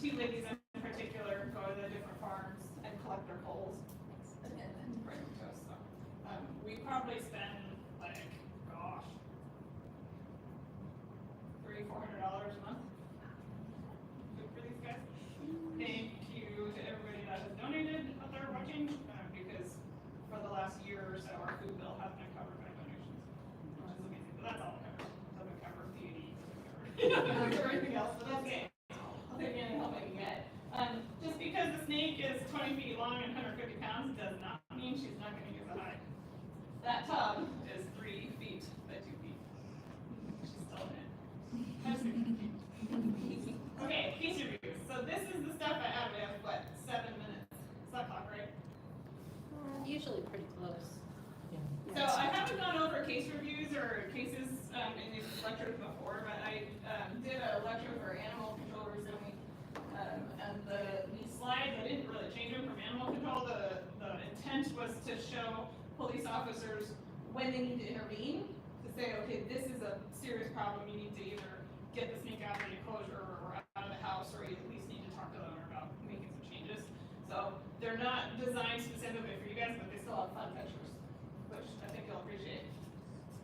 2 ladies in particular go to the different farms and collect their poles and then bring them to us. So we probably spend like, gosh, $300-400 a month food for these guys. Thank you to everybody that has donated out there watching, because for the last year or so, our food bill has been covered by donations, which is amazing. But that's all it covers. It doesn't cover PAD, doesn't cover anything else, but that's okay. I'll take any help I can get. Just because the snake is 20 20 feet long and 150 pounds does not mean she's not gonna use a hide. That tub is 3 feet by 2 feet. She's still in it. That's 3 feet. Okay, case reviews. So this is the stuff I have. We have, what, 7 minutes? It's that clock, right? Usually pretty close. So I haven't gone over case reviews or cases in these lectures before, but I did a lecture for animal control recently. And these slides, I didn't really change them from animal control. The intent was to show police officers when they need to intervene, to say, okay, this is a serious problem. You need to either get the snake out of the enclosure or out of the house, or you at least need to talk to the owner about making some changes. So they're not designed specifically for you guys, but they still have fun pictures, which I think you'll appreciate.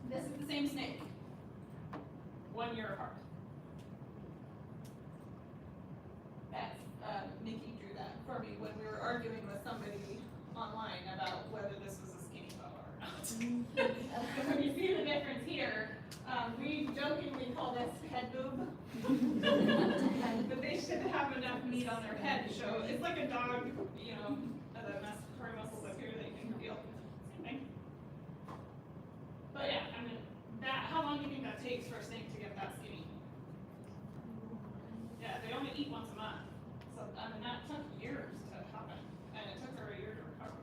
This is the same snake, 1 year apart. That's, Nikki drew that for me when we were arguing with somebody online about whether this was a skinny boa or not. So you see the difference here. We jokingly call this head boob. But they should have enough meat on their head to show, it's like a dog, you know, the respiratory muscles up here that you can feel. Same thing. But yeah, I mean, how long do you think that takes for a snake to get that skinny? Yeah, they only eat once a month. So, I mean, that took years to happen. And it took her a year to recover.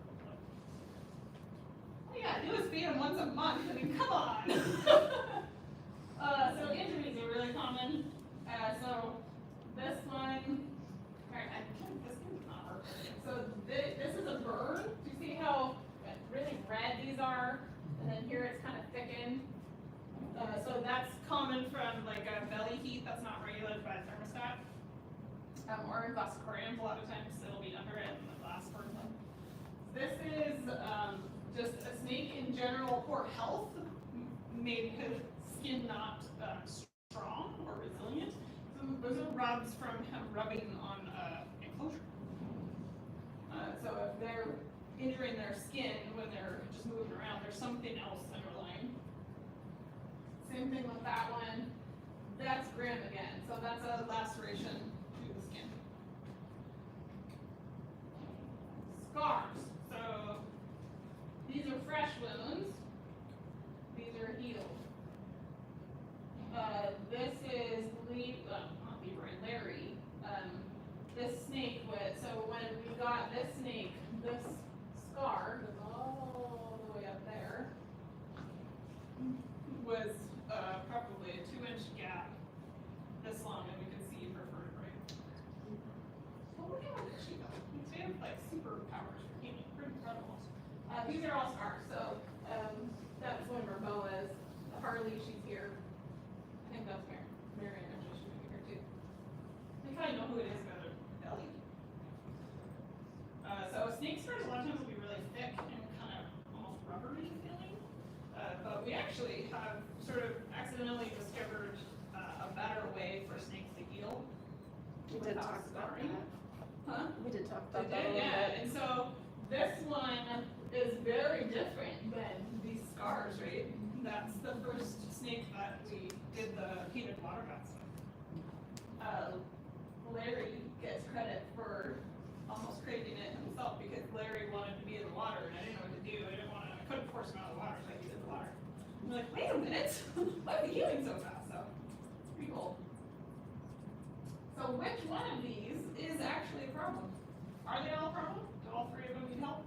All you gotta do is feed them once a month. I mean, come on. So injuries are really common. So this one, alright, this one's not hurt. So this is a burn. Do you see how really red these are? And then here it's kind of thickened. So that's common from like a belly heat that's not regulated by a thermostat. Or in glassariums, a lot of times it'll be under it and the glass burns them. This is just a snake in general poor health, maybe because skin not strong or resilient. So those are rubs from him rubbing on enclosure. So if they're injuring their skin when they're just moving around, there's something else underlying. Same thing with that one. That's grim again. So that's a laceration to the skin. Scars. So these are fresh wounds. These are healed. This is not Leroy, Larry. This snake so when we got this snake, this scar goes all the way up there, was probably a 2-inch gap this long, and we can see her vertebrae. Well, look how good she goes. She has like superpowers for healing, pretty incredible. These are all scars. So that's one of our boas. Harley, she's here. I think that's Marion, actually, she should be here too. You kind of know who it is by their belly. So snake scars a lot of times will be really thick and kind of almost rubbery feeling. But we actually have sort of accidentally discovered a better way for snakes to heal. We did talk about that. Huh? We did talk They about that a did, little yeah. bit. And so this one is very different than these scars, right? That's the first snake that we did the heated water baths with. Larry gets credit for almost creating it himself because Larry wanted to be in the water and I didn't know what to do. I couldn't force him out of the water, so I heated the water. I'm like, wait a minute, why are we healing so fast? So it's pretty cool. So which one of these is actually a problem? Are they all a problem? Do all 3 of them need help?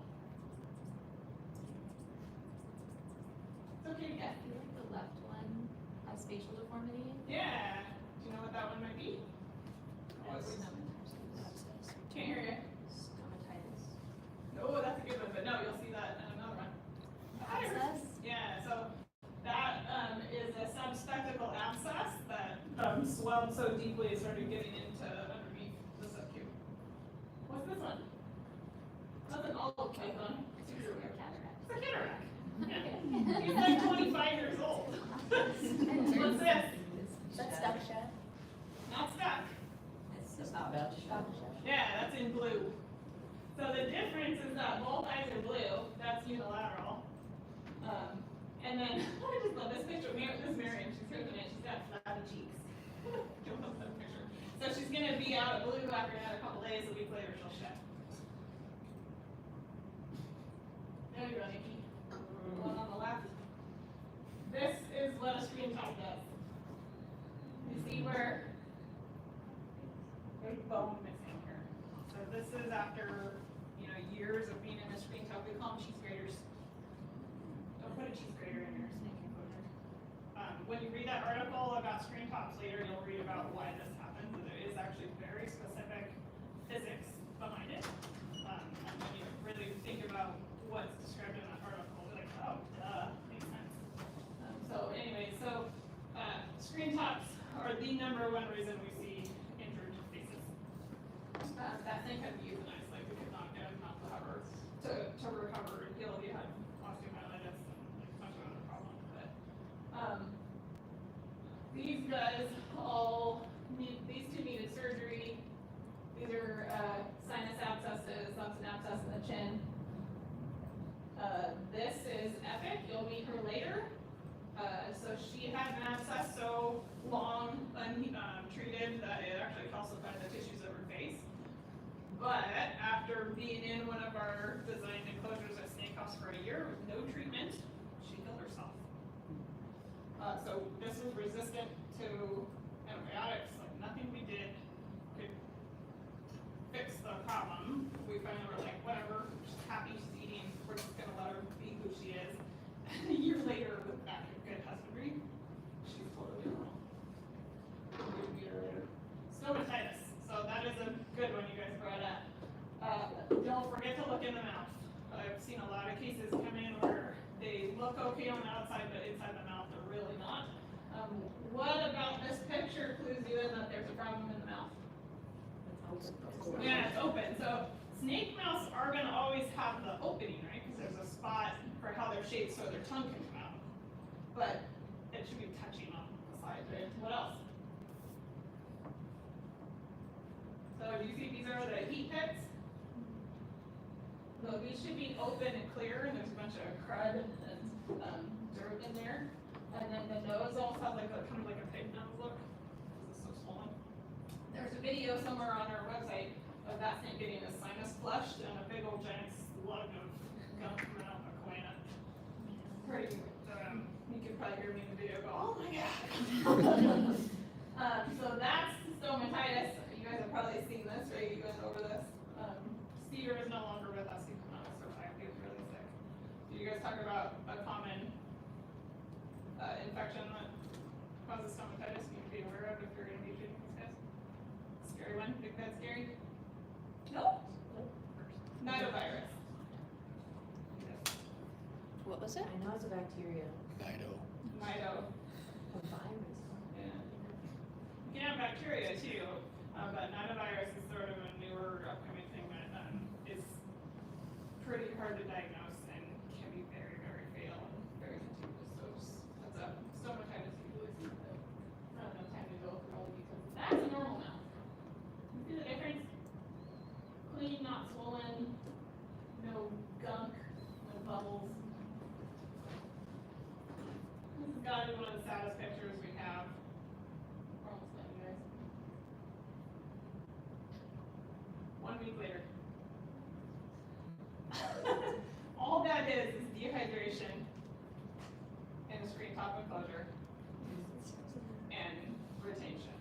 It's okay to I guess. feel like the left one has facial deformity. Yeah. Do you know what that one might be? Can't hear you. Stomatitis. Oh, that's a good one, but no, you'll see that in another one. Abscess? Yeah, so that is a subspectacle abscess that swelled so deeply it started getting into underneath the subcute. What's this one? That's an olive python. It's a cataract. It's a cataract. Yeah. He's like 25 years old. What's this? That's duck shot. Not stuck. It's about to show. Yeah, that's in blue. So the difference is that both eyes are blue. That's unilateral. And then I just love this picture. This Marion, she's here tonight. She's got flabby cheeks. Don't love that picture. So she's gonna be out of blue after another couple days. A week later, she'll shed. over, years of being in a screen top, we call them cheese graters. Don't put a cheese grater in your snake enclosure. When you read that article about screen tops later, you'll read about why this happens, and there is actually very specific physics behind it. And when you really think about what's described in that article, you're like, oh, duh, makes sense. Screen tops are the number one reason we see injured faces. That thing can be euthanized, like we could not get a mouth to recover and heal if you had osteomyelitis and like a bunch of other problems. But these guys these two needed surgery. These are sinus abscesses, that's an abscess in the chin. This is Epic, you'll meet her later. So she had an abscess so long untreated that it actually calcified the tissues of her face. But after being in one of our designed enclosures at Snake House for a year with no treatment, she killed herself. So this was resistant to antibiotics, like nothing we did could fix the problem. We finally were like, whatever, she's happy, she's eating, we're just gonna let her be who she is. And a year later, with back in good husbandry, she's totally normal. A year later. Stomatitis. So that is a good one you guys brought up. Don't forget to look in the mouth. I've seen a lot of cases come in where they look okay on the outside, but inside the mouth they're really not. What about this picture clues you in that there's a problem in the mouth? Yeah, it's open. So snake mouths are going to always have the opening, right? Because there's a spot for how they're shaped so their tongue can come out. But it should be touching on the side, right? What else? So do you see these are the heat pits? So these should be open and clear, and there's a bunch of crud and dirt in there. And then the nose almost has like kind of like a pig nose look. This is so swollen. There's a video somewhere on our website of that snake getting a sinus flushed and a big old giant slug of gunk coming out of a coina. Pretty. You can probably hear me in the video go, oh my god. So that's stomatitis. You guys have probably seen this, right? You went over this. Stever is no longer with us. He could not survive. He was really sick. Do you guys talk about a common infection that causes stomatitis you need to be aware of if you're going to be treating these guys? Scary one? Think that's scary? Nope. Nidovirus. What was it? I know it's a bacteria. Nido. A virus. Yeah. You can have bacteria too, but nidovirus is sort of a newer upcoming thing that is pretty hard to diagnose and can be very, very fatal and very contagious. So that's a stomatitis usually sees it. I don't have time to go through all the details. That's a normal mouth. You see the difference? Clean, not swollen, no gunk, no bubbles. This has got to be one of the saddest pictures we have. We're almost done, you guys. 1 week later. All that is dehydration in a screen top enclosure and retention.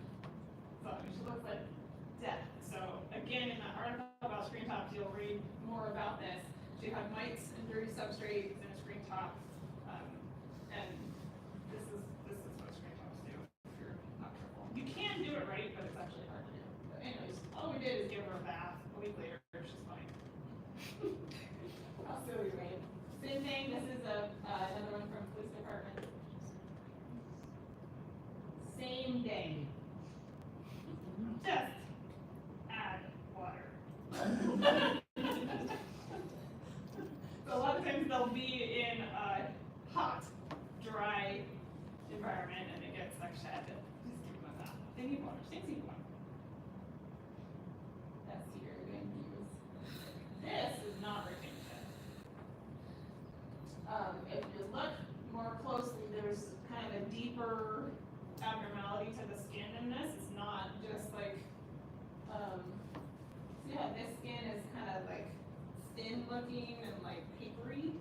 So she looks like death. So again, in that article about screen tops, you'll read more about this. She had mites and dirty substrates in a screen top, and this is what screen tops do if you're not careful. You can do it right, but it's actually hard to do. But anyways, all we did is give her a bath. A week later, she's fine. How silly, right? Same thing. This is another one from police department. Same day. Just add water. So a lot of times they'll be in a hot, dry environment and it gets like shed. Just give them a bath. They need water. Snakes need water. That's here again. This is not retention. If you look more closely, there's kind of a deeper abnormality to the skin in this. It's not just like, see how this skin is kind of like thin looking and like papery?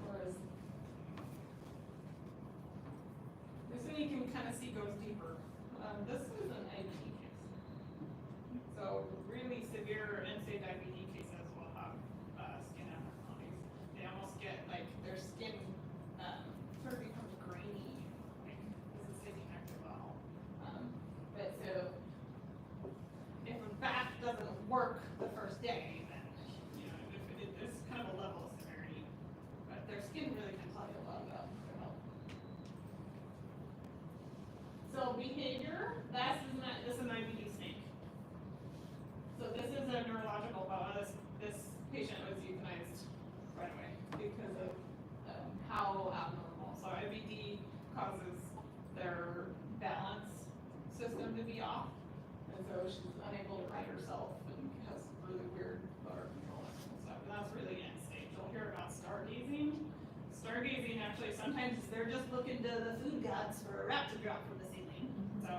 Whereas this one you can kind of see goes deeper. This is an IBD case. So really severe NSAID diabetes. be off. And so she's unable to right herself and has really weird motor control and stuff. And that's really end stage. You'll hear about stargazing. Stargazing actually sometimes they're just looking to the food gods for a rat to drop from the ceiling. So,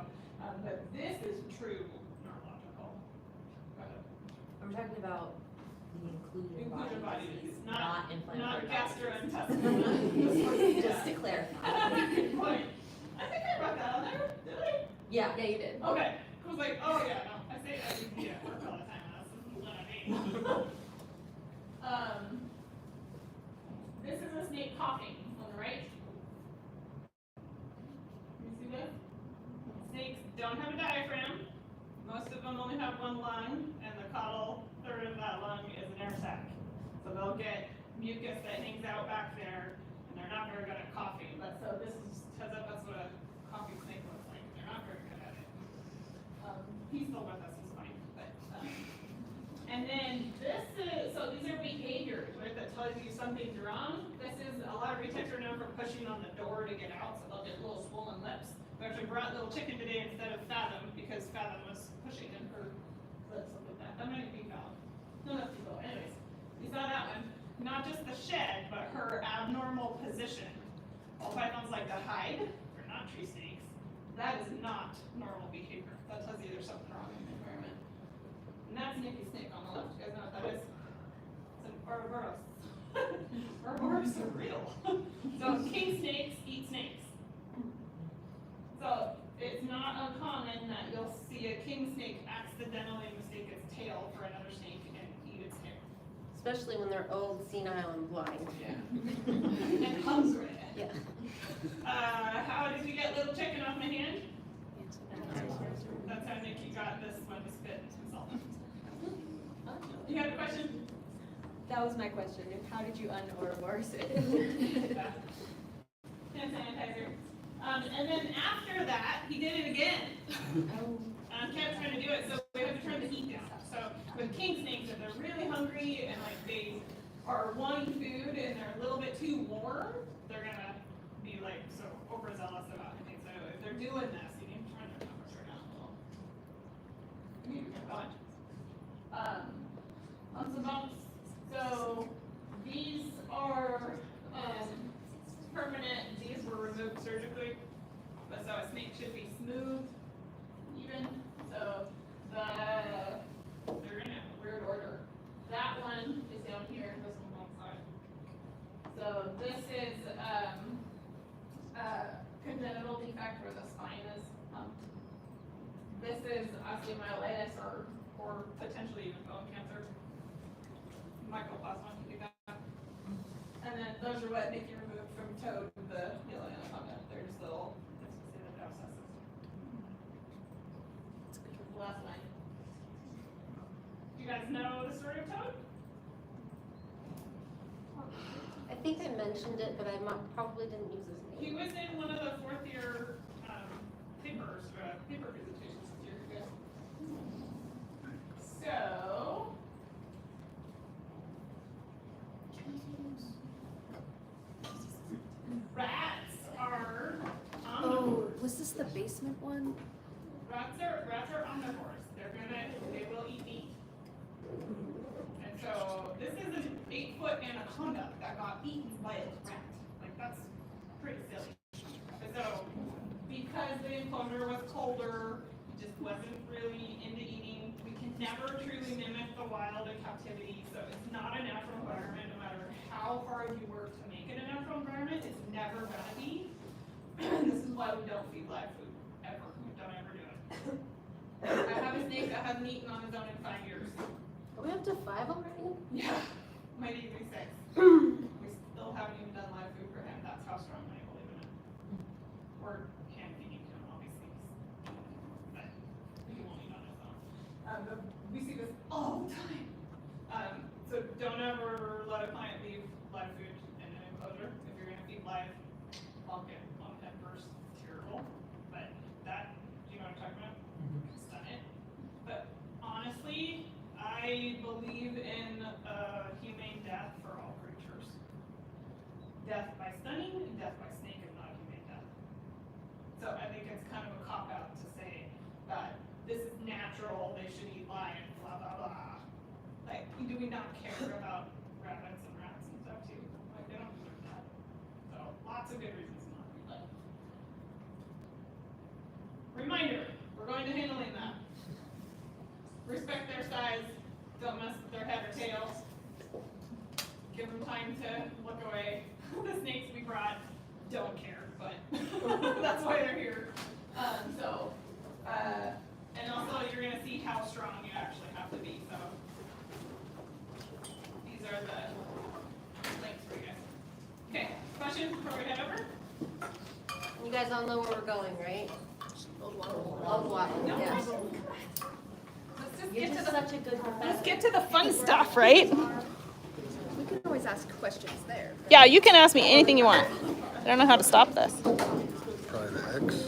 but this is true neurological. We're talking about the inclusion body Inclusion disease, body disease, not inflammatory bowel disease. gastrointestinal. Just to clarify. Good point. I think I wrote that on there. Did I? Yeah. Yeah, you did. Okay. I was like, oh yeah, no, I say that at work all the time. That's what I mean. This is a snake coughing on the right. You see this? Snakes don't have a diaphragm. Most of them only have one lung, and the caudal third of that lung is an air sac. So they'll get mucus that hangs out back there, and they're not very good at coughing. But so this is that's what a coughing snake looks like. They're not very good at it. He's still with us, he's fine. But, and then this is, so these are behaviors, right, that tells you something's wrong. This is, a lot of retics are known for pushing on the door to get out, so they'll get little swollen lips. We actually brought Little Chicken today instead of Fathom, because Fathom was pushing in her lips like that. That might be Fathom. No, that's people. Anyways, we saw that one. Not just the shed, but her abnormal position. All pythons like to hide. They're not tree snakes. That is not normal behavior. That tells you there's something wrong in the environment. And that's Nippy snake on the left. You guys know what that is? It's an Ouroboros. Ouroboros are real. So king snakes eat snakes. So it's not uncommon that you'll see a king snake accidentally mistake its tail for another snake and eat its tail. Especially when they're old, senile, and blind. Yeah. And hungry. Yeah. How did you get Little Chicken off my hand? That's how Nikki got this one to spit himself. You had a question? That was my question. How did you un-Ouroboros it? Hand sanitizer. And then after that, he did it again. Kept trying to do it, so we have to turn the heat down. So with king snakes, if they're really hungry and like they are wanting food and they're a little bit too warm, they're gonna be like so overzealous about it. So if they're doing this, you need to turn their temperature down a little. You need to keep going. Lumps and bumps. So these are permanent. These were removed surgically, but so a snake should be smooth, even. So they're in a weird order. That one is down here. This one outside. So this is congenital defect where the spine is humped. This is osteomyelitis or potentially even bone cancer. Mycoplasma can do that. And then those are what Nikki removed from Toad, the yellow anaconda. They're just little, abscesses. Last line. Do you guys know the story of Toad? I think I mentioned it, but I probably didn't use his name. He was in one of the fourth year paper presentations this year. So, rats are omnivores. Oh, was this the basement one? Rats are omnivores. They will eat meat. And so this is an 8-foot anaconda that got eaten by a rat. Like that's pretty silly. And so because the enclosure was colder, he just wasn't really into eating. We can never truly mimic the wild in captivity, so it's not a natural environment. No matter how hard you work to make it a natural environment, it's never gonna be. This is why we don't feed live food ever. We don't ever do it. I have a snake that hasn't eaten on his own in 5 years. Are we up to 5 already? Yeah, might even be 6. We still haven't even done live food for him. That's how strong I believe in it. We're hand feeding him, obviously. But he won't eat on his own. But we see this all the time. So don't ever let a client leave live food in an enclosure. If you're gonna feed live, lump head first, terrible. But that, do you know what I'm talking about? Stun it. But honestly, I believe in humane death for all creatures. Death by stunning and death by snake is not a humane death. So I think it's kind of a cop-out to say that not care about rabbits and rats and stuff too. Like they don't deserve that. So lots of good reasons not to. But reminder, we're going to handling that. Respect their size. Don't mess with their head or tail. Give them time to look away. The snakes we brought don't care, but that's why they're here. And also you're gonna see how strong you actually have to be, so. These are the links for you guys. Okay, questions before we head over? You guys all know where we're going, right? Old Waffle, No. yes. Let's just You're get to just the, such a good professor. let's get to the fun stuff, right? We can always ask questions there. Yeah, you can ask me anything you want. I don't know how to stop this. Try the X.